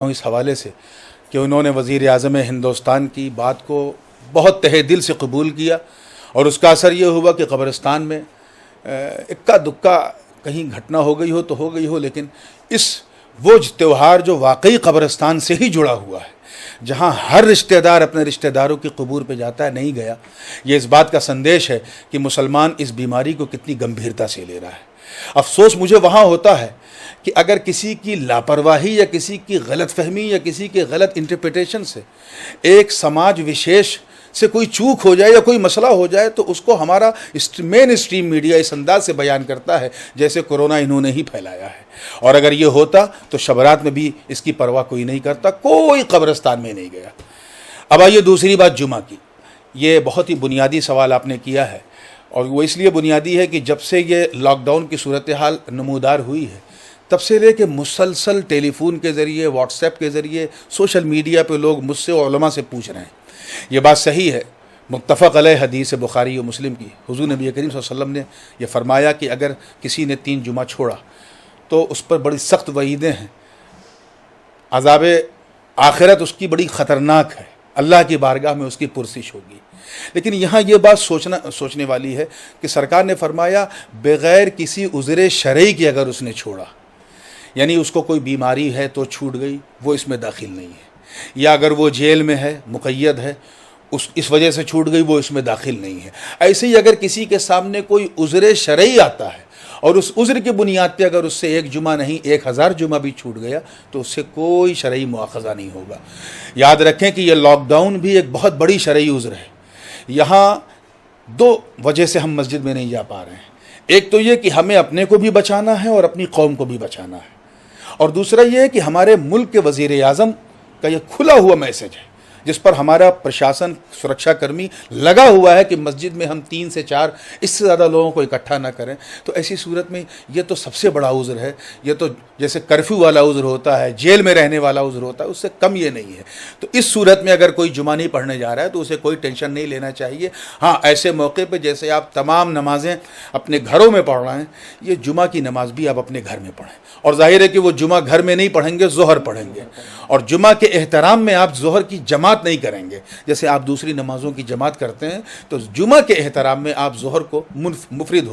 ہوں اس حوالے سے کہ انہوں نے وزیر اعظم ہندوستان کی بات کو بہت تہہ دل سے قبول کیا، اور اس کا اثر یہ ہوا کہ قبرستان میں اکا دکا کہیں گھٹنا ہو گئی ہو تو ہو گئی ہو، لیکن وہ تہوار جو واقعی قبرستان سے ہی جڑا ہوا ہے، جہاں ہر رشتہ دار اپنے رشتہ داروں کی قبور پہ جاتا ہے، نہیں گیا، یہ اس بات کا سندیش ہے کہ مسلمان اس بیماری کو کتنی گمبھیرتا سے لے رہا ہے۔ افسوس مجھے وہاں ہوتا ہے کہ اگر کسی کی لاپرواہی یا کسی کی غلط فہمی یا کسی کے غلط انٹرپریٹیشن سے ایک سماج وشیش سے کوئی چوک ہو جائے یا کوئی مسئلہ ہو جائے تو اس کو ہمارا مین اسٹریم میڈیا اس انداز سے بیان کرتا ہے جیسے کورونا انہوں نے ہی پھیلایا ہے، اور اگر یہ ہوتا تو شبرات میں بھی اس کی پرواہ کوئی نہیں کرتا، کوئی قبرستان میں نہیں گیا۔ اب آئیے دوسری بات جمعہ کی۔ یہ بہت ہی بنیادی سوال آپ نے کیا ہے، اور وہ اس لیے بنیادی ہے کہ جب سے یہ لاک ڈاؤن کی صورتحال نمودار ہوئی ہے تب سے لے کے مسلسل ٹیلی فون کے ذریعے، واٹس ایپ کے ذریعے، سوشل میڈیا پہ لوگ مجھ سے علماء سے پوچھ رہے ہیں۔ یہ بات صحیح ہے، متفق علیہ حدیث بخاری و مسلم کی، حضور نبی کریم صلی اللہ علیہ وسلم نے یہ فرمایا کہ اگر کسی نے 3 جمعہ چھوڑا تو اس پر بڑی سخت وعیدیں ہیں، عذاب آخرت اس کی بڑی خطرناک ہے، اللہ کی بارگاہ میں اس کی پرسش ہوگی۔ لیکن یہاں یہ بات سوچنے والی ہے کہ سرکار نے فرمایا بغیر کسی عذر شرعی کے اگر اس نے چھوڑا، یعنی اس کو کوئی بیماری ہے تو چھوٹ گئی، وہ اس میں داخل نہیں ہے، یا اگر وہ جیل میں ہے، مقید ہے، اس وجہ سے چھوٹ گئی، وہ اس میں داخل نہیں ہے۔ ایسے ہی اگر کسی کے سامنے کوئی عذر شرعی آتا ہے اور اس عذر کی بنیاد پہ اگر اس سے 1 جمعہ نہیں 1000 جمعہ بھی چھوٹ گیا تو اس سے کوئی شرعی مواخذہ نہیں ہوگا۔ یاد رکھیں کہ یہ لاک ڈاؤن بھی ایک بہت بڑی شرعی عذر ہے۔ یہاں 2 وجہ سے ہم مسجد میں نہیں جا پا رہے ہیں۔ ایک تو یہ کہ ہمیں اپنے کو بھی بچانا ہے اور اپنی قوم کو بھی بچانا ہے، اور دوسرا یہ ہے کہ ہمارے ملک کے وزیر اعظم کا یہ کھلا ہوا میسج ہے جس پر ہمارا پرشاسن، سرکشا کرمی لگا ہوا ہے کہ مسجد میں ہم 3 سے 4 اس سے زیادہ لوگوں کو اکٹھا نہ کریں۔ تو ایسی صورت میں یہ تو سب سے بڑا عذر ہے، یہ تو جیسے کرفیو والا عذر ہوتا ہے، جیل میں رہنے والا عذر ہوتا ہے، اس سے کم یہ نہیں ہے۔ تو اس صورت میں اگر کوئی جمعہ نہیں پڑھنے جا رہا ہے تو اسے کوئی ٹینشن نہیں لینا چاہیے۔ ہاں، ایسے موقع پہ جیسے آپ تمام نمازیں اپنے گھروں میں پڑھ رہے ہیں، یہ جمعہ کی نماز بھی آپ اپنے گھر میں پڑھیں، اور ظاہر ہے کہ وہ جمعہ گھر میں نہیں پڑھیں گے، ظہر پڑھیں گے، اور جمعہ کے احترام میں آپ ظہر کی جماعت نہیں کریں گے جیسے آپ دوسری نمازوں کی جماعت کرتے ہیں، تو جمعہ کے احترام میں آپ ظہر کو منفرد ہو